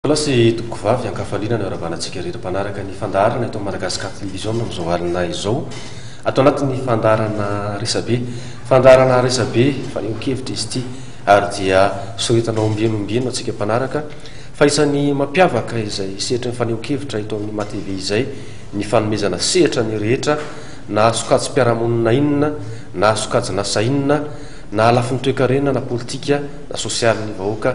Lasy toko vavy ankafaliana ny arabanantsika rehetra mpanaraka ny fandaharana eto Madagasikara Télévision amin'izao alina izao atao anatin'ny fandaharana resabe faneho-kevitra izy ity ary dia soretanao ombieno atsika mpanaraka fa isan'ny mampiavaka izay sehatra ny faneho-kevitra ito amin'ny matv izay ny fanomezana sehatra ny rehetra na sokajy mpiarahamonina inona na sokajy nasa inona na lafiny toe-karena na politika na sosialy ny vahoaka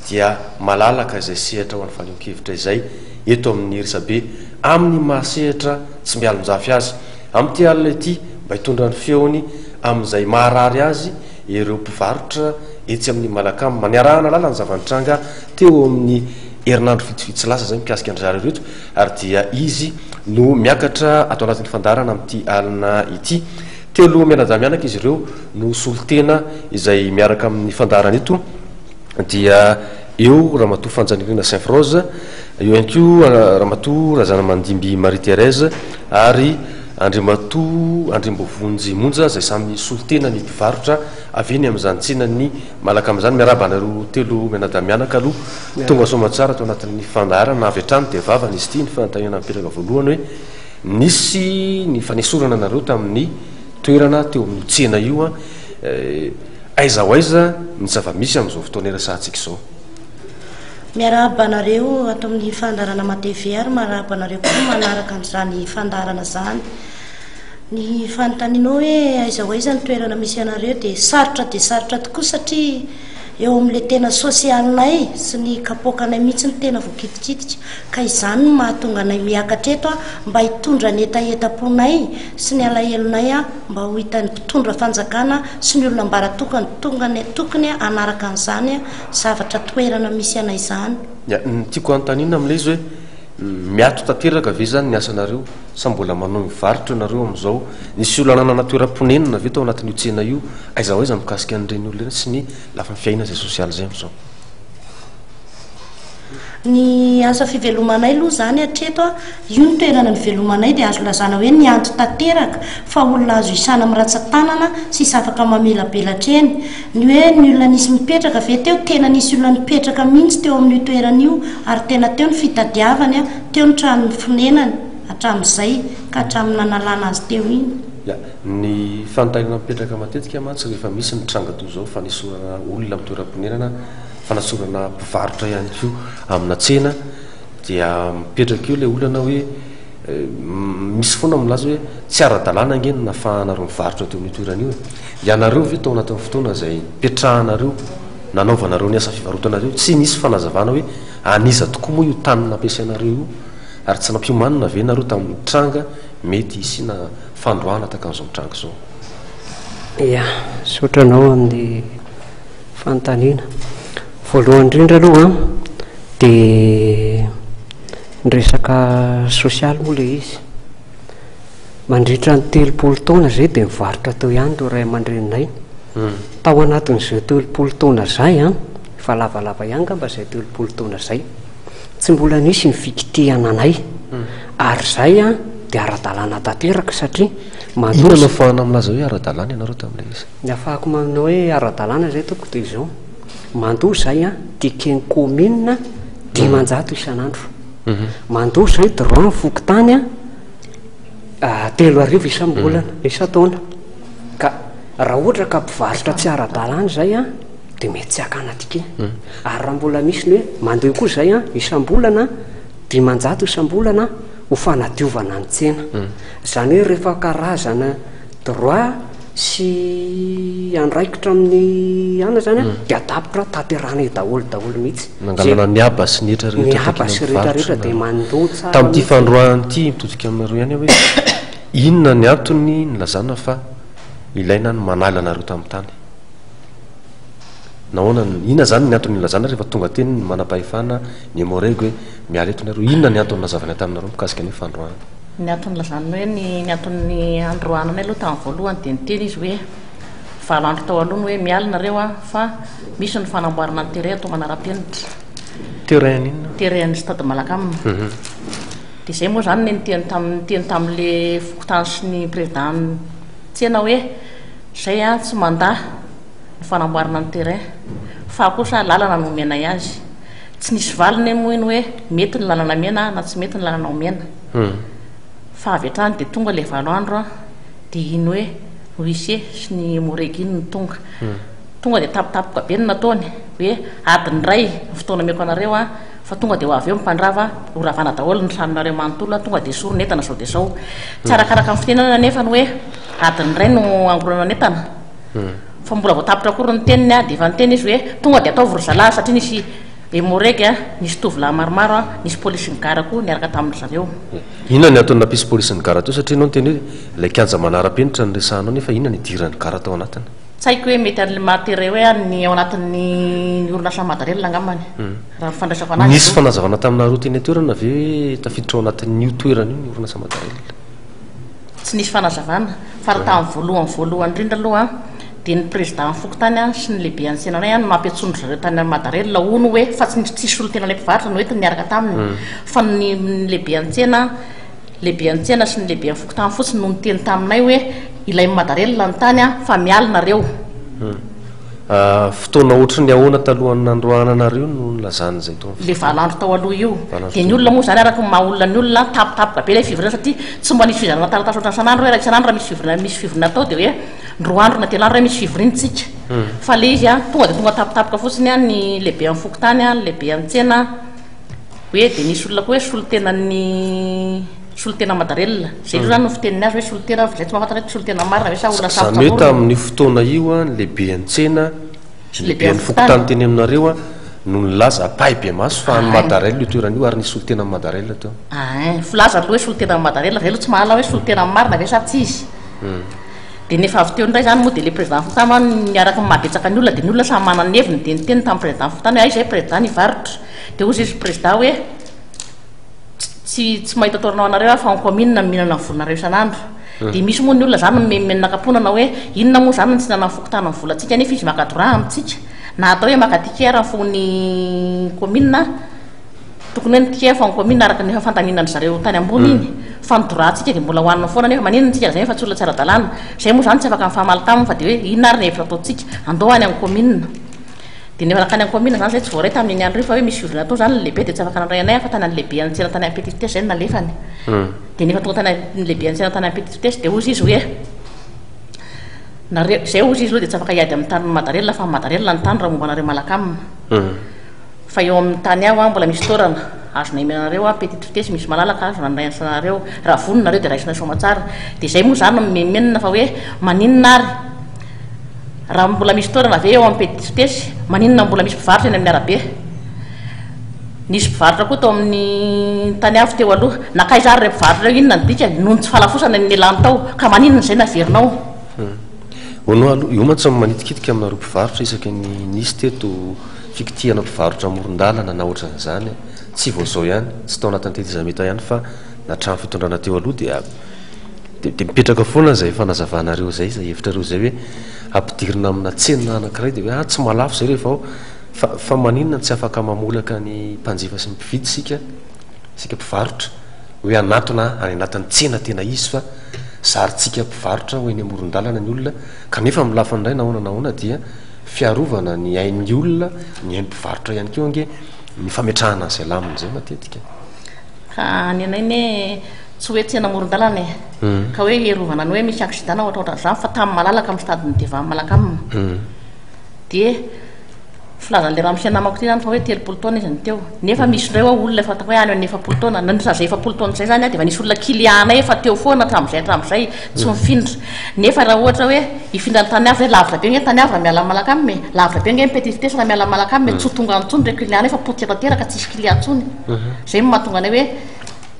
dia malalaka izay sehatra ho an'ny faneho-kevitra izay eto amin'ny resabe amin'ny mahasehatra tsy mialonjafy azy amin'ity alina ity mba hitondra ny feony amin'izay maharary azy ireo mpivarotra etsy amin'ny malakamy maniarahana lalany zavanitranga teo amin'ny herinandro vitsivitsy lasa zay mikasika andry reto ary dia izy no miakatra atao anatin'ny fandarana amin'ity alina ity teo aloha mianadamianaka izy ireo no solotena izay miaraka amin'ny fandarana eto dia eo Ramatoa Fanjanirina Saint-Froze eo ihany koa Ramatoa Razana Mandimby Marie Thérèse ary Andriamatoa Andriambovonjy Monja zay samy solotena ny mpivarotra avy eny amin'izany tsenany malaka amin'izany miaraba anareo telo mianadamianaka aloha tonga somatsara atao anatin'ny fandaharana avy hatrany dia vavany izy ity ny fanontaniana mipetraka voalohany hoe nisy ny fanesorana anareo tamin'ny toerana teo amin'ny tsena io aiza ho aiza ny zava-misy amin'izao fotoana erasantsika izao. Miarahaba anareo ato amin'ny fandarana matv marahaba anareo koa manaraka an'izany fandarana zany. Ny fanontanianao hoe aiza ho aiza ny toerana misy anareo dia sarotra tokoa satria eo amin'ilay tena sosialinay sy ny kapoakanay mihitsy ny tena voakitikitika ka izany no mahatonga anay miakatra eto mba hitondra ny etaponay sy ny alahelonay mba ho hitan'ny mpitondra fanjakana sy ny olona tokony anaraka an'izany zavatra toerana misy anay izany. Ny tiako anontaniana amin'ilay izy hoe miato tanteraka ve zany ny asanareo sa mbola manao mivarotra nareo amin'izao nisy olona nanana toeram-ponenina ve tao anatin'io tsena io aiza ho aiza mikasika an'ireny olona sy ny lafa fiaina zay sosialy zay amin'izao. Ny asa fivelomanay aloha zany hatreto io ny toerana ny velomanay dia azo lazana hoe ny anto tanteraka fa olona azo isana amin'ny ratsan-tanana sy isy afaka mamelabelatra eny ny hoe ny olona nisy mipetraka ve teo tena nisy olona nipetraka mihitsy teo amin'io toerana io ary tena teo ny fitadiavany teo ny tranony fonenany hatramin'izay ka hatramin'ny nanalana azy teo iny. Ny fanontaniana mipetraka matetika mantsy rehefa misy ny tranga-toy izao fanesorana olona amin'ny toeram-ponenana fanasorana mpivarotra ihany koa amina tsena dia mipetraka eo ilay olana hoe misy foana milaza hoe tsy ara-dalàna angeny nafahanareo mivarotra teo amin'ny toerana io ianareo ve tao anatin'ny fotoana izay petrahanareo nanaovanareo ny asa fivarotanareo tsy nisy fanazavana hoe aniza tokoa moa io tany nampiasainareo io ary tsy nampiomanina ve nareo tamin'ny tranga mety isina fandroana taka an'izao tranga izao. Ia sotranao amin'ny fanontaniana voalohany indrindra aloha dia nyresaka sosialy moa ilay izy mandritra ny 30 taona zay dia mivarotra teo ihany teo ray aman-dreninay tao anatin'izay 30 taona zay fa lavalava ihany ka mba zay 30 taona zay tsy mbola nisy ny fikitehana anay ary zay dia ara-dalàna tanteraka satria manao fahana milaza hoe ara-dalàna ianareo tamin'ilay izy. Ny ahafahako manao hoe ara-dalàna zay toko dia izao mandoa zay tikeny commune 500 isan'andro mandoa zay droit ny vokotany 3,000 isam-bolana isa-taona ka raha ohatra ka mpivarotra tsy ara-dalàna zay dia mety tsy hakana tike ary raha mbola misy ny hoe mandoa koa zay isam-bolana 500 isam-bolana ho fanadiovana ny tsena zany hoe rehefa karazana droit sy andraikitra amin'ny ana zany dia adapitra tanterana daholo mihitsy nangalana ny aba sy ny rehetrarehetra dia mandoa tsara tamin'ity fandroahany ity mitodika aminareo ihany hoe inona ny antony nylazana fa ilaina ny manala anareo tamin'ny tany nahoana inona zany ny antony nylazana rehefa tonga teny ny manam-pahefana ny morego hoe miala eto nareo inona ny antony nazavany taminareo mikasika ny fandroahana. Ny antony lazany hoe ny antony androananay aloha tamin'ny voalohany dia niteny izy hoe valandro tao aloha hoe miala nareo fa misy ny fanamboarana ny terrain atao manara-penitra terrain inona terrain stade Malakamina dia izay moa zany niteny tamin'ilay fokotany sy ny président tsena hoe zay tsy manda ny fanamboarana ny terrain fa kosa lalana no omenay azy tsy nisy valiny moa iny hoe mety ny lalana mena na tsy mety ny lalana omena fa avy hatrany dia tonga le 7 andro a dia iny hoe huissier sy ny moregy iny ny tonga dia tapitapoka be ny nataony hoe adiny ray fotoana meko anareo a fa tonga dia ho avy eo mimpandrava horavana daholo ny tranonareo manontolo tonga dia soronetana zao dia zao tsy arakaraka amin'ny fitenana nefa ny hoe adiny ray no angorana netana fa mbola voatapitra akory ny teniny a dia efa ny teny izy hoe tonga dia atao vorizalahy satria nisy moregy a nisy tovolahy maromaro a nisy polisy ny gara koa niaraka tamin'ny zareo. Inona ny ataony nampisy polisy ny gara teo satria anao ny teny hoe ilay kianja manara-penitra ny resahanao nefa inona ny idiran'ny gara tao anatiny? Tsy haiko hoe mety an'le mahatere hoe ny ao anatin'ny orinasa Madarella angambany raha fandraisako anazy. Nisy fanazavana taminareo teny toerana ve hoe tafiditra ao anatin'io toerana io ny orinasa Madarella? Tsy nisy fanazavana fa raha tamin'ny voalohany indrindra aloha dia ny président Fokontany sy ny lehibe antsenanay no mampiatsondro zareo tany Madarella ono hoe fa tsy tsisy olon-tena ilay mpivarotra no entiny niaraka taminy fa ny lehibe antsena sy ny lehibe Fokontany fotsiny no niteny taminay hoe ilay Madarella ny tany fa mialinareo. Fotoana ohatry ny ahoana talohan'ny nandroana anareo no nilazany izay tao le 7 andro tao aloha io dia ny olona moa izany araka maha olona ny olona tapitapoka be ilay fivirana satria tsy mba nisy fizarana taratasy ohatran'ny sanandro hoe raha isanandro raha misy fivirana atao dia hoe 3 andro na 3 andro raha misy fivoriantsika fa le izy a tonga dia tonga tapitapoka fotsiny a ny lehibe amin'ny Fokontany a lehibe antsena hoe dia nisy olona koa hoe solotena Madarella zay io zany no fiteniny azy hoe solotena zay tsy mahafantatra hoe solotena marina hoe sa olona sarotra zany hoe tamin'ny fotoana io a ny lehibe antsena lehibe amin'ny Fokontany teny aminareo a no nilaza apahy be maso fa ny Madarella io toerana io ary nisy solotena Madarella teo filaza aloha hoe solotena Madarella zay aloha tsy mahala hoe solotena marina ve sa tsy izy dia nefa avy teo indray zany moa dia le président Fokontany niaraka mabetsaka ny olona dia ny olona samy manana ny heviny dia niteny tamin'ny président Fokontany hoe izay président nivarotra dia ozy izy président hoe tsy mahita toranao anareo fa en commune mihinana ny volinareo isanandro dia misy moa ny olona zany menina kaponana hoe inona moa zany ny tsy nanany Fokontany amin'ny volantsika nefa izy makadora amintsika na atao hoe makatikiera fony commune tokony hoe nitikia fa en commune araka nefa fantaninany zareo tany ambony iny fa nidorantsika dia mbola hohanina foana nefa maninona tsika zay fa tsy olona tsy ara-dalàna zay moa zany tsy afaka mifahamaly taminy fa dia hoe inona ary ny hevitra ataontsika andao any amin'ny commune dia nefa nakany amin'ny commune zany zay tsy voaray tamin'ny andro fa hoe misy fivorina atao zany ny lehibe dia tsy afaka nandray anay fa tany any lehibe antsena tany amin'ny petite vitesse zay nalefany dia nefa tonga tany ny lehibe antsena tany amin'ny petite vitesse dia ozy izy hoe zay ozy izy aloha dia tsy afaka hiady amin'ny tany Madarella fa Madarella ny tany raha momba anareo malaka amina fa eo amin'ny tany aho mbola misy toerana azonay menanareo a petite vitesse misy malalaka azo nandray ansanareo raha voninareo dia raisina somatsara dia zay moa zany memenina fa hoe maninona ary raha mbola misy toerana ave eo amin'ny petite vitesse maninona mbola misy mpivarotra eny amin'ny arabe nisy mpivarotra koa tao amin'ny tany avo teo aloha nakaiza ary re mpivarotra reo inona ny dika noho ny tsy falafosana ny elany tao ka maninona zay naverinao onao aloha io mantsy manitikitika aminareo mpivarotra isaky ny nisy teto fikitihana mpivarotra amoron-dalana na ohatran'izany tsy voazao ihany tsy tao anatin'ny tetizameta ihany fa natrano fitondrana teo aloha dia mipetraka foana zay fanazavanareo zay hevitrareo zay hoe ampidirina amina tsenina anankiray dia hoe tsy malafo zay rehefa ao fa maninona tsy afaka mamolaka ny mpanjifa sy mipividy sika mpivarotra hoe anatona any anatin'ny tsena tena izy fa zarytsika mpivarotra ho eny amoron-dalana ny olona kanefa milafa ndray nahoana dia fiarovana ny ain'ny olona ny hain'ny mpivarotra ihany keo ange ny fametrahana zay laminy zay matetika ka ny anay ne tsy hoe tsena amoron-dalana ka hoe erovana ny hoe misy accident ohatra zany fa tamin'ny malalaka amin'ny stadiny devant malaka amina dia filazan'le raha misy anamako ty zany fa hoe 3 taona izy ny teo nefa misy indray hoe olona efa hoe any 4 taona nandrisa zay 4 taona zay zany a dia efa nisy olona kilianay efa teo foana hatramin'izay tsy mifindra nefa raha ohatra hoe ifindra ny tany avo zay lavitra be nge tany avo raha miala malaka aminy lavitra be nge petite vitesse raha miala malaka aminy tsy tonga antsony re kilianay fa potika tanteraka tsy isy kilia antsony zay mahatonga anay hoe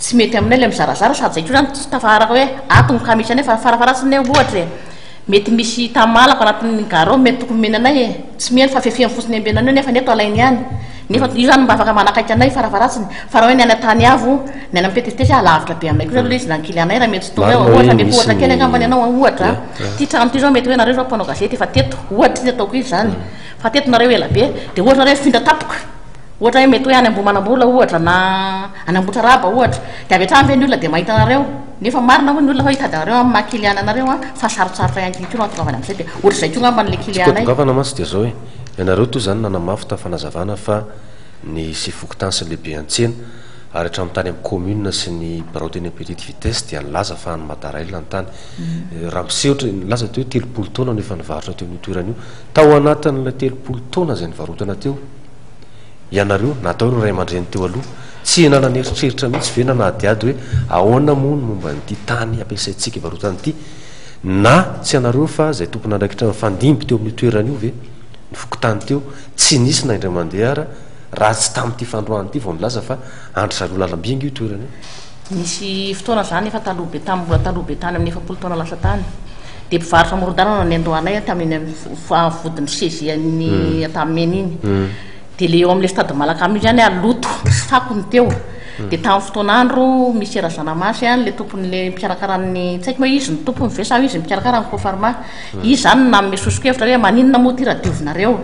tsy mety aminay le mizarazara sady zay ko zany tsy tafaraka hoe atony ka misy anay fa farafaratsiny ohatra mety misy tamalako anatin'ny garao mety tokony menanay tsy miheny fa fefehany fotsiny ambenanay nefa neto alainy ihany nefa io zany mba afaka manakaiky anay farafaratsiny fa raha hoe ny any tany avo ny any petite vitesse lavitra be aminay ko zany izy nankilianay raha mety tsy tonga ohatra mety ohatra kely angambany ianao ohatra ty trano ty zao mety hoe nareo zao mpanao gazety efa teto ohatra ny ataoko izy zany fa teto nareo ela be dia ohatra nareo findra tapoka ohatra hoe mety hoe any ambomanambola ohatra na any ambotra raba ohatra dia avy hatrany ve ny olona dia mahita anareo nefa marina hoe ny olona fa hitady anareo amin'ny mahakiliana anareo fa sarotsarotra ihany ko nahatonga amin'izay dia ohatra zay ko ngamba n'le kilianay gavana mantsy dia zao hoe ianareo toy zany nanamafy tafanazavana fa ny sy fokotany sy lehibe antsena ary hatramin'ny tany amin'ny commune sy ny baroteny petite vitesse dia nilaza fa ny Madaraila ny tany raha misehotra nilaza teo 30 taona no efa nivarotra teo amin'ny toerana io tao anatin'ilay 30 taona izay nivarotana teo ianareo natao ireo ray aman-dreny teo aloha tsy nanana eritreritra mihitsy ve nanadiady hoe ahoana moa ny momba nyity tany ampiasaintsika ivarotana ity na tsy anareo fa zay tompona andraikitra mifandimby teo amin'ny toerana io ve ny fokotany teo tsy nisy na indray mandeha ara raha tsy tamin'ity fandroany ity vao nilaza fa andry zareo lalam-bingy io toerana io nisy fotoana zany efa taloha be tany mbola taloha be tany amin'ny 7 taona lasa tany dia mpivarotra amoron-dalana ny andohanay tamin'ny vodiny sezian'ny atamena iny dia le eo amin'ilay stade Malakamy io zany aloto fakony teo dia tamin'ny fotoan'andro misy erazanamasy le tompon'le mpikarakarany tsy haiko hoe izy ny tompony ve sa izy mpikarakara ny kofarma izy zany namme sosokevitra hoe maninona moa ty raha diovinareo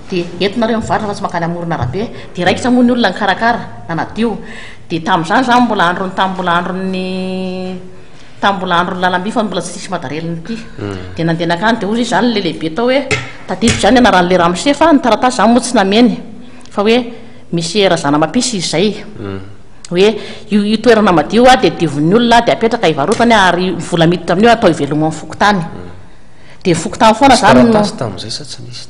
dia entinareo mivarotra fa tsy makany amorona arabe dia raikitra moa ny olona ny karakara nanadio dia tamin'izany zany mbola androny tambola androny lalam-by fa mbola tsy sisy madareliny ity dia nandeha nakany dia ozy zany le lehibe tao hoe tadidiko zany anaran'le ramose fa ny taratasy zany moa tsy nameny fa hoe misy erazana mampisy izy zay hoe io toerana madio dia diovon'ny olona dia apetraka hivarotany ary vola miditra amin'io atao hiveloma amin'ny fokotany dia fokotany foana zany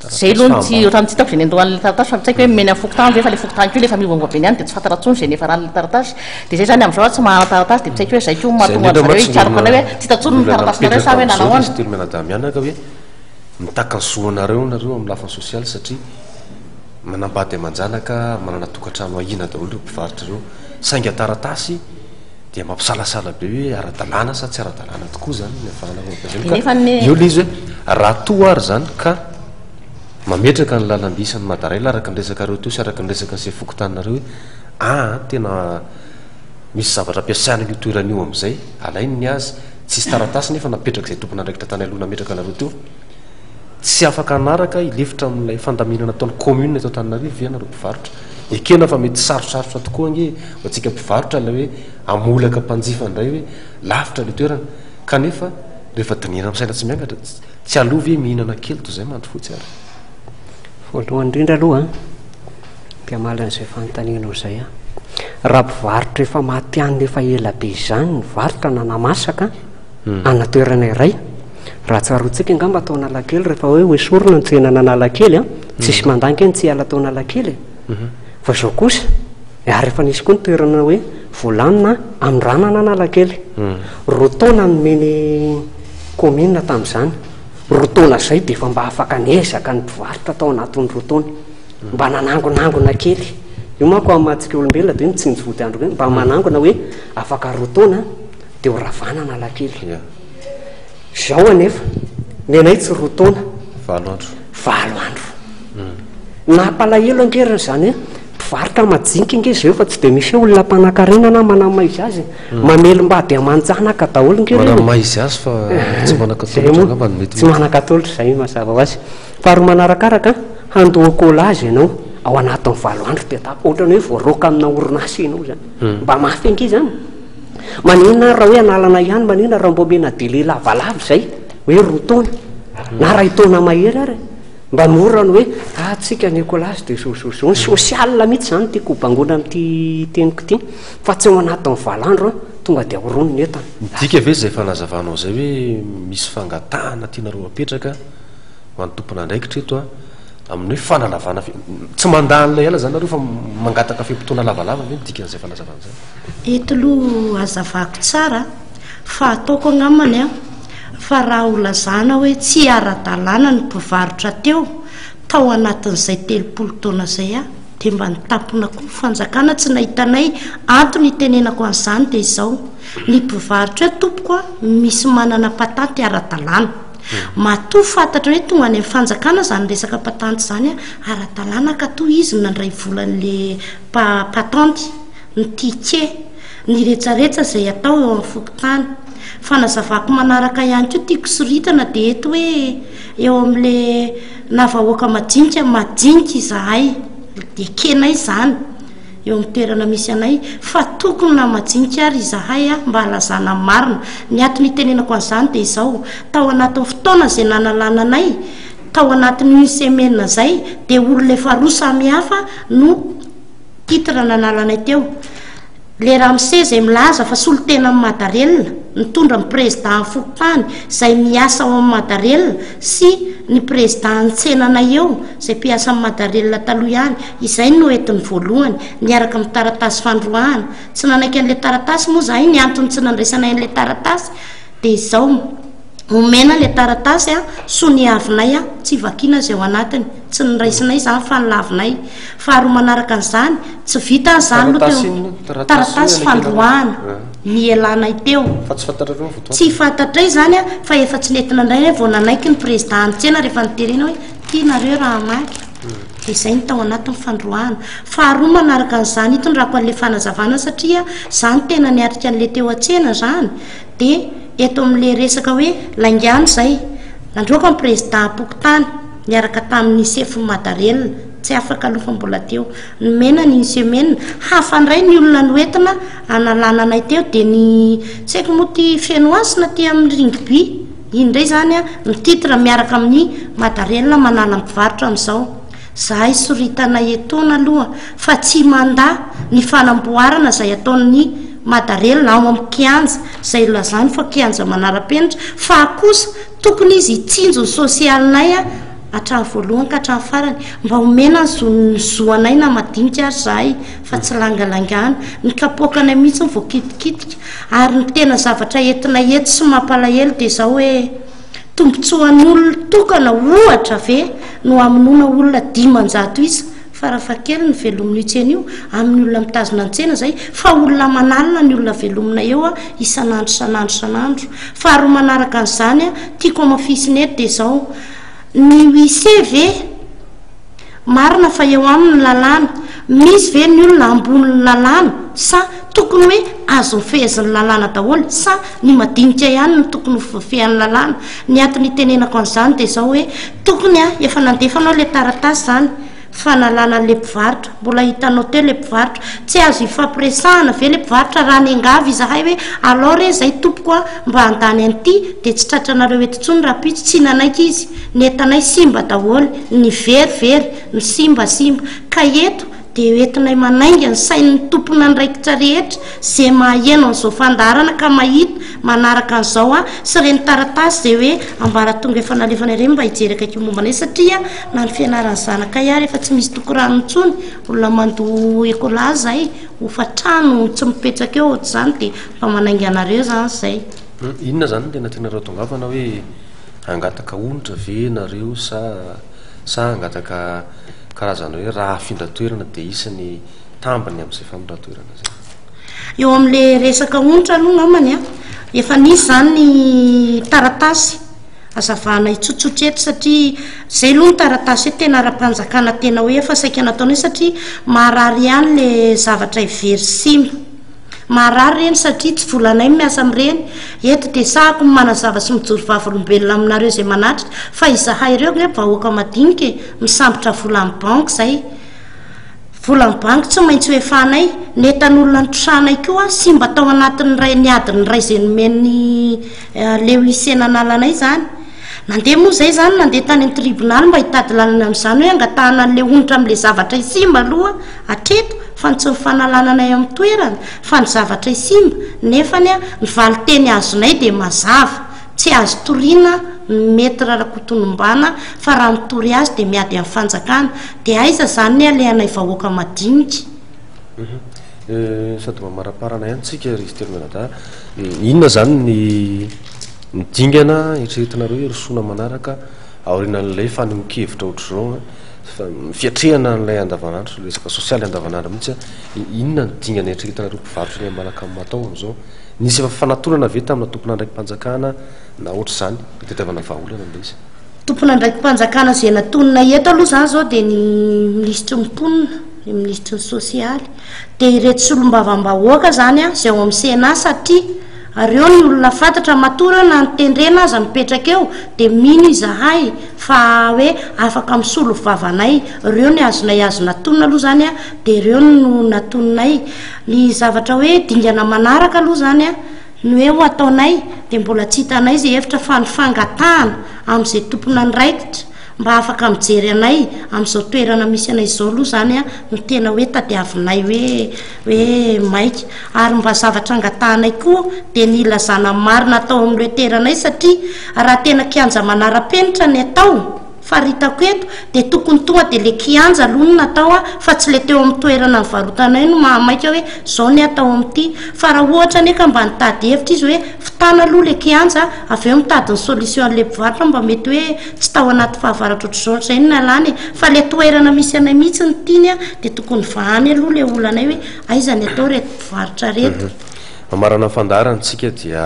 zay aloha tsy ohatrany tsy hitako zay nendohan'le taratasy fa tsy haiko hoe meny amin'ny fokotany ve fa le fokotany keo lefa mivoangoa be niany dia tsy fantarantsony zay nefa ran'le taratasy dia zay zany amin'izao tsy mahana taratasy dia tsy haiko hoe zay ko mahatonga an'zareo hikaroko anay hoe tsy hitantsony ny taratasinareo sa hoe nanahoana telo menadamianaka hoe mitaka ny zoanareo nareo amin'ny lafiny sosialy satria manambady amanjanaka manana tokantrano ahina daholo ireo mpivarotra ireo sainga taratasy dia mampisalasala be hoe ara-dalàna sa tsy ara-dalàna tokoa zany ny afahana io le izy hoe raha toa ary zany ka mametraka ny lalam-by isan'ny Madaraila araka ny resaka reo teo sy araka ny resaka ny se fokotaninareo hoe tena misy zavatra ampiasaina io toerana io amin'izay alainy ny azy tsisy taratasy nefa napetraka izay tompona andraikitra tany aloha nametraka anareo teo tsy afaka anaraka ilefitra amin'ilay fandaminana ataon'ny commune atao Antananarivo ianareo mpivarotra ekena fa mety sarosarotra tokoa nge atsika mpivarotra la hoe amolaka mpanjifa indray hoe lavitra le toerana kanefa rehefa dinina amin'saina tsy miangatra tsy alova hoe mihinana kely toy izay mandro fotsy ary voalohany indrindra aloha dia malan'izay fanontanianao izay raha mpivarotra efa maty-any efa ela be izany nivarotra nanamasaka ana toerana iray raha tsaroantsika angamba atao analakely rehefa hoe hoesorona ny tsena nanalakely tsisy mandanky ny tsy ala atao analakely fa zao kosa ary efa nisy koa ny toerana hoe volanina amin'ny ranana analakely roa taona nomeny commune tamin'izany roa taona zay dia efa mba afaka nezaka ny mpivarotra atao anatin'ny roa taona mba nanangonangona kely io manko amin'nmatsika olombelona dia mitsinjovody andro mba manangona hoe afaka roa taona dia ho ravana analakely zao anefa nenay tsy roa taona 5 andro napalahelo ankeriny zany mpivarotra majinika nge zao fa tsy dia misy olona mpanankarenana manamaizy azy mamelombady amanjanaka daholo ngemanamaizy azy fa tsy manan-katolotra tsy manan-katolotra zay mazava ho azy faharoa manarakaraka handoakola azy ianao ao anatin'ny 5 andro dia tapa ohatrany hoe voaroka amina orinasy ianao zany mba mafy ange zany maninona raha hoe analana ihany maninona raha mbo mena dele lavalava zay hoe roa taona na ray taona mahery ary mba morany hoe tsika Nicolas dia zao sosiala mihitsy zany tiako bangona amin'ity teniko ity fa tsy ao anatin'ny 5 andro tonga dia ahoronony netana midika ve zay fanazavanao zay hoe misy fangatahana tianareo apetraka manotompona andraikitra eto amin'ny hoe fanalavana tsy mandahan'ilay ala zany nareo fa mangataka fempotona lavalava ve midika n'izay fanazavana zany eto aloha azavako tsara fa ataoko agnamany fa raha olazana hoe tsy ara-dalàna ny mpivarotra teo tao anatin'izay 30 taona zay dia mba nitampona koa fanjakana tsy nahitanay antony itenenako an'izany dia izao ny mpivarotra tompoko misy manana patanty ara-dalàna matoa fantatra hoe tonga any amin'ny fanjakana zany resaka patanty zany ara-dalàna ka toa izy nandray volan'le patanty ny titie ny retsaretsa zay atao eo amin'ny fokotany fanazavako manaraka ihany ko tiako soritana dia eto hoe eo amin'le navahoaka majinika izahay dia kenay zany eo amin'ny toerana misy anay fa tokony na majinika ary izahay mba halazana marina ny antony itenenako an'izany dia izao tao anatin'ny fotoana zay nanalananay tao anatin'ny semaine zay dia olona efa roa samihafa no titre nanalana teo le Ramsey zay milaza fa solotena amin'ny Madarelina nitondra ny président Fokotany izay miasa ao amin'ny Madarelina sy ny président Tsenana eo izay mpiasa amin'ny Madarelina taloha ihany izay no entiny voalohany niaraka amin'ny taratasy fandroahana tsy nanaiky an'ilay taratasy moa zahay ny antony tsy nandraisana an'ilay taratasy dia izao omena le taratasy so ny avinay tsy vakina zay ao anatiny tsy niraisinay zany fa nilavinay faharoa manaraka an'izany tsy vita n'izany aloha taratasy fandroahana ny elanay teo tsy fantatray zany fa efa tsy nentina indray vao nanaiky ny président Ntsena rehefa niterena hoe tianareo raha maky dia izay ny tao anatin'ny fandroahana faharoa manaraka an'izany hitondrako an'ilay fanazavana satria zany tena niatrika an'ilay teo an-tsena zany dia eto amin'le resaka hoe laingany zay nandroaka ny président Pokotany niaraka tamin'ny sefy Madarelina tsy afaka aloha fa mbola teo nomena ny semaine hafandray ny olona noentina analana anay teo dia ny tsy haiko moa ty fenoasina ty amin'ny Ringby indray zany ny titre miaraka amin'ny Madarelina manala mpivarotra amin'izao zahay soritana etona aloha fa tsy manda ny fanamboarana izay ataon'ny Madarelina ao amin'ny kianja izay lazany fa kianja manara-penitra fa kosa tokony izy hitsinjo ny sosialinay hatramin'ny voalohany ka hatramin'ny farany mba homena ny zoanay na madinika ary zahay fa tsy langalangana ny kapoakanay mihitsy ny voakitikitika ary ny tena zavatra entinay eto sy mampalahelo dia izao hoe tombotsoan'olona tokana ohatra ve no aminona olona 500 isa farafakely ny velomina itsena io amin'ny olona mitazona an-tsena zay fa olona manalina ny olona velomina eo isanandro faharoa manaraka an'izany tiako amafisiny eto dia izao ny huissier ve marina fa eo amin'ny lalàna misy ve ny olona ambony lalàna sa tokony hoe azo feheziny lalàna daholo sa ny madinika ihany no tokony fehan'ny lalàna ny atiny tenenako an'izany dia izao hoe tokony efa nandefanao le taratasy zany fanalana le mpivarotra mbola hitanao teo le mpivarotra tsy azo ifampiresahana ve le mpivarotra raha ny angavy izahay hoe alors re zay tompoko mba handany an'ity dia tsy tratranareo etontsony raha pitsy tsy nanaiky izy nentanay simba daholo ny verivery ny simbasimba ka eto dia entinay manainga ny sain'ny tompona ndraikitra rehetra zay maheno n'izao fandarana ka mahita manaraka an'izao sy reny taratasy zay hoe ambara tonga efa nalefana ireny mba hijeraka iko mombanay satria na ny fianarany zanaka ary efa tsy misy tokorano ntsony olona mandoa écola zay ho fatrano tsy mipetraka eo ohatr' zany dia mba manainga anareo zany zay inona zany tena tianareo tongavana hoe angataka onitra ve nareo sa angataka karazana hoe raha findratoerana dia isany tambany amin'izay famindratoerana zay eo amin'le resaka onitra aloha ngamany efa nisy zany ny taratasy azavana itsotsotra eto satria zay aloha ny taratasy hoe tena ara-panjakana tena hoe efa saika nataona hoe satria maharary ihany le zavatra ivery simba maharary reny satria tsy volanay miasa amin'ireny eto dia sahako manazava sy mijoro vavolombelona aminareo zay manatrika fa izahay ireo hoe vahoaka madinika misambotra vola amin'ny banky zay vola amin'ny banky tsy maintsy hoe fanay netan'olona nitrosanay koa sy mba tao anatin'ny ray ny adiny ray zay nomeny le huissier nalanay zany nandeha moa zay zany nandeha tany amin'ny tribunal mba hitady lalana amin'izany hoe angatahana an'le onitra amin'le zavatra isimba aloha atreto fa ny tsy mifanalalanay amin'ny toerana fa ny zavatra isimba nefany ny valiteny azonay dia mazava tsy azo toriana mety rahakotonombana fa raha mitory azy dia miady amin'ny fanjakana dia aiza zany ny alehanay vahoaka madinika sady mamaraparana ihany tsika ristermenada inona zany ny midingana eritreretinareo erosoana manaraka aoriana n'ilay fanomokevitra ohatr'izao fiatrehana n'ilay andavanandro resaka sosialy andavanandro mihitsy inona nydingana eritreretinareo mpivarotra ny malaka amin'ny matao amin'izao nisy efa fanatonana ve tamina tompona ndraiky mpanjakana na ohatra zany tetevana vahaolana am'ilay izy tompona ndraiky mpanjakana zay natonina eto aloha zany zao dia ny ministry mimponina ny ministry ny sosialy dia ireto solom-bavambahoaka zany zay ao amin'ny CNA satria areo ny olona fantatra matora na nitendrena aza mipetraka eo dia mino izahay fa hoe afaka misolo vavanay ireo ny azonay azo natonina aloha zany dia ireo no natoninay ny zavatra hoe dingana manaraka aloha zany ny hoe ho ataonay dia mbola tsy hitanay zay efitra fa ny fangatahana amin'izay tompona niraikitra mba afaka mijery anay amin'izao toerana misy anay izao aloha zany a no tena hoe tadiavinay hoe maika ary mba zavatra angatahanay koa dia ny ilazana marina atao amin'ireo toeranay satria raha tena kianja manara-penitra ny atao faritako eto dia tokony tonga dia le kianja aloha no natao a fa tsy le teo amin'ny toerana nivarotanay no mahamaika hoe zao ny atao amin'ity fa raha ohatra neka mba nitady hevitra izy hoe fitana aloha le kianja avy eo mitady ny solution an'le mpivarotra mba mety hoe tsy tao anaty fahavaratra ohatr'izao zay no nalany fa le toerana misy anay mihitsy ny tiany a dia tokony vahany aloha le olanay hoe aiza ny atao reto mpivarotra reto mamarana fandaharantsika dia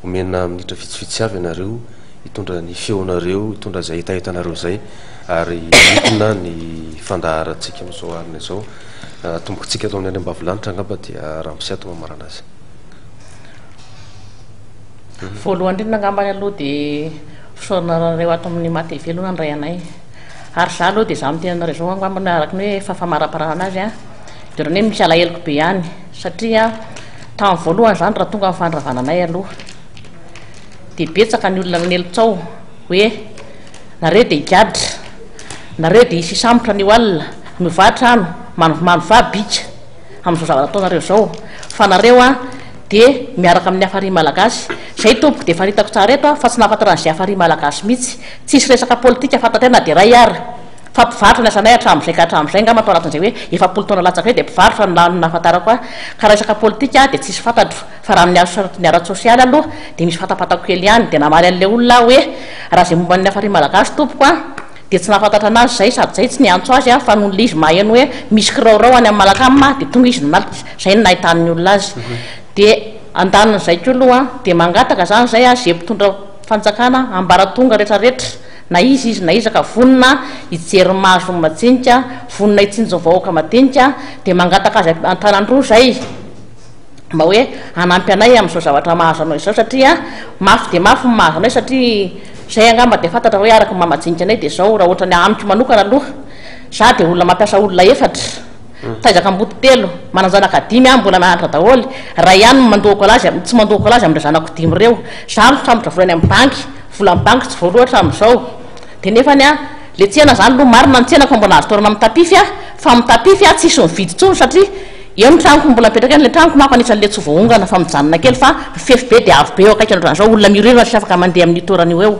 omena minitra vitsivitsy avy ianareo hitondra ny feonareo hitondra zay hitahitanareo zay ary mitona ny fandaharantsika amin'izao arina izao tombokontsika atao amin'ny any Ambavilanitra angamba dia raha misy ato mamarana azy voalohany indrindra angambany aloha dia fisaoranareo ato amin'ny matv aloha nandray anay ary za aloha dia za mitenanareo zao angambany araka ny hoe fafamaraparana azy a dia raha hoe misy alaheloko be ihany satria tamin'ny voalohany zany raha tonga amin'ny fandravananay aloha dia betsaka ny olona nelotsao hoe nareo dia higadra nareo dia hisy sambotra ny oalina mivarotra ano manovabika amin'izao zavatra ataonareo zao fa nareo a dia miaraka amin'ny afary malagasy zay tompoko dia faritako tsara eto a fa tsy nahafantaran'izay afary malagasy mihitsy tsisy resaka politika fantatena dia ray ara fa mpivarotra ny asanay hatramin'izay ka hatramin'izay ngamba atao anatin'izay hoe efapolo taona latsaka hoe dia mpivarotra ny lano nahafantarako a ka resaka politika dia tsisy fantatro fa raha amin'ny ara sosialy aloha dia misy fatapatako kely ihany dia namaly an'ilay olona hoe raha zay momba ny afary malagasy tompoko a dia tsy nahafantatra anazy zay sady zay tsy niantso azy a fa noho le izy maheno hoe misy kiraorao any amin'ny malakama dia tonga izy nalika zay no nahitan'ny olona azy dia andanan'izay ko aloha dia mangataka zany zay a zay mpitondra fanjakana ambaratonga rehetrarehetra na izy na izaka vonina hijery mahazo majinika vonina hitsinjony vahoaka madinika dia mangataka azy an-tanandroa zay mba hoe anampy anay amin'izao zavatra mahazo anao izao satria mafy dia mafy ny mahazo anay satria zay angamba dia fantatra hoe araka mamajinika anay dia zao raha ohatra ny amiko manokana aloha za dia olona mampiasa olona efatra taizaka amboty telo mananjanaka dimy a mbola mianatra daholy raha ihany mandohako alazy tsy mandohako alazy amin'ireo zanako dimy reo za misambotra volany amin'ny banky vola amin'ny banky tsy voaloatra amin'izao dia nefany a le tsena zany aloha marina ny tsena fa mbola azo torana mitapify a fa mitapify a tsisy mividy tsony satria eo ny tranoko mbola mipetraka eny le tranoko mako anisan'le tsy voahongana fa mijanona kely fa mifefy be dia avo be eo akaiky an'izao olona mirirana tsy afaka mandeha amin'ny torana io eo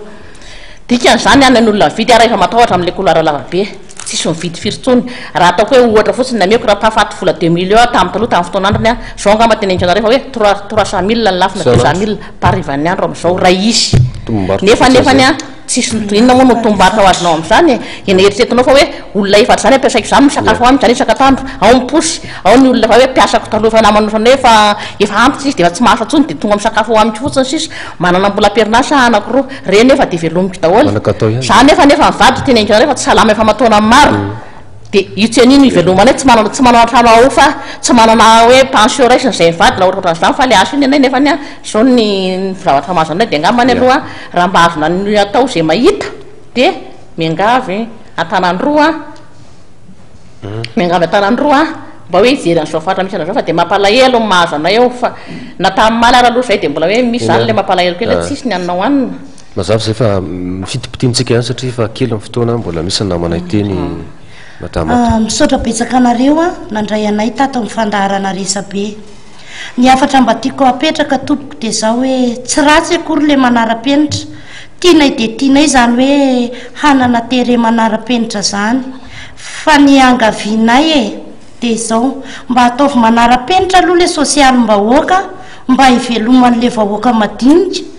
dikan'izany any ny olona mividy ara efa matahotra amin'le couloir lavabe tsisy mividy firy-tsony raha ataoko hoe ohatra fotsiny nameko raha pahafaty vola 2000 eo tamin'ny taloha tamin'ny fotoan'androny a zao angamba tena injanareo fa hoe 300 000 ny lafina 200 000 par hivany andro amin'izao raha izy nefany a tsisy inona moa no tombarotra ho azonao amin'izany eny eritretinao fa hoe olona efatra zany ampiasaiko zany misakafo aminy zany isakatandro ao miposy ao ny olona fa hoe mpiasako taloha fa namanotrany hoe efa ampy izy dia efa tsy mahafa tsony dia tonga misakafo amiko fotsiny sisa manana mbola perinasa anankiroa reny efa dia velomiko daholo za nefa mivady teny enkinareo fa tsy salama efa mataona maro dia io tsy anino ivelomanay tsy manana trano ao fa tsy manana hoe pension raisiny zay mivady la ohatra zany fa le azo iny anay nefany a zao ny zavatra mahazo anay dia angambany aloha raha mba azona ny atao zay mahita dia miangavy an-tanandroa miangavy an-tanandroa mba hoe hijery an'izao fatra misy an'izao fa dia mampalahelo ny mahazo anay eo fa na tamin'ny maly ara aloha zay dia mbola hoe misy zany le mampalahelo kely tsisy ny anao anina mazava zay fa mifitipitintsika ihany satria fa kely amin'ny fotoana mbola misy namanay teny misaotra betsaka anareo a nandray anay tato amin'ny fandaharana resabe ny afatra mba tiako apetraka tompoko dia zao hoe tsy ratsy akory le manara-penitra tianay dia tianay zany hoe hanana tere manara-penitra zany fa ny angavianay dia zao mba ataovy manara-penitra aloha le sosialy mbahoaka mba hiveloman'le vahoaka madinika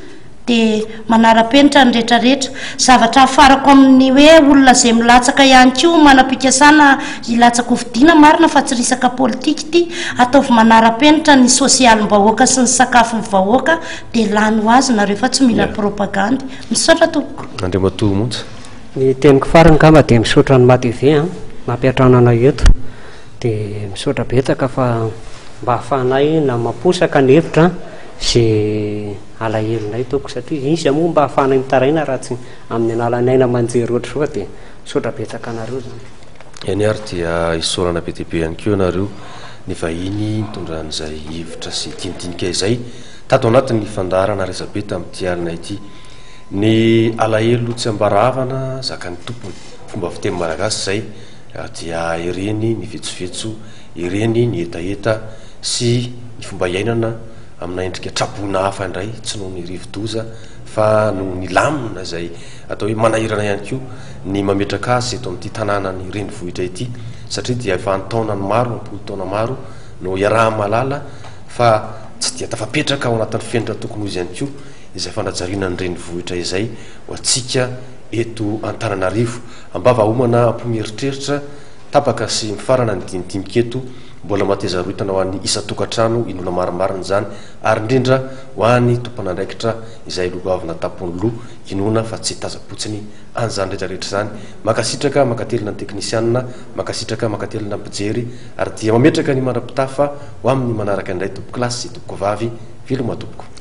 dia manara-penitra ny rehetrarehetra zavatra afarako amin'ny hoe olona zay milatsaka ihany ko manam-pikasana ilatsaka hovidiana marina fa tsy risaka politika ity ataovy manara-penitra ny sosialy mbahoaka sy ny sakafo ny vahoaka dia lany ho azy nareo fa tsy mila propagande misaotra tompoko andriamato montsy ny teniko farany kamba dia misaotra ny matv a mampiatranana eto dia misaotra betsaka fa mba hahafahanay na mamposaka ny hevitra zay alahelonay toko satria izy moa mba hahafahanay mitaraina raha tsy amin'ny analanaina manjery ohatra soa dia misaotra betsaka anareo zany eny ary dia isorana be dia be ihany keo anareo ny vahiny nitondran'izay hevitra sy dinidinika izay tato anatin'ny fandaharana resabe tamin'ity alina ity ny alahelo tsy ambaravana zakany tompony fomba fiteny malagasy zay dia ireny ny vetsovetso ireny ny etaeta sy ny fomba iainana amina endrika trabona hafa indray tsy noho ny rivodoza fa no ny lamina zay atao hoe manahirana ihany koa ny mametraka azy eto amin'ity tanàna ny renivohitra ity satria dia efa antaonany maro ampolo taona maro no iaraha malala fa tsy dia tafapetraka ao anatin'ny fiainatra tokony izy ihany koa izay fanajariana ny renivohitra izay ho atsika eto Antananarivo ambava homana ampomeritreritra tapaka sy mifarana ny dinidimiketo mbola matezaroitana ho an'ny isa tokantrano inona marimarina zany ary indrindra ho an'ny tomponandraikitra izay logoavina tapony loha inona fa tsy tazapotsiny an'izany rehetrarehetra zany makasitraka makatelina ny teknisianina makasitraka makatelina mpijery ary dia mametraka ny mandrapitafa ho amin'ny manaraka indray tompo klasy tompoko vavy veloma tompoko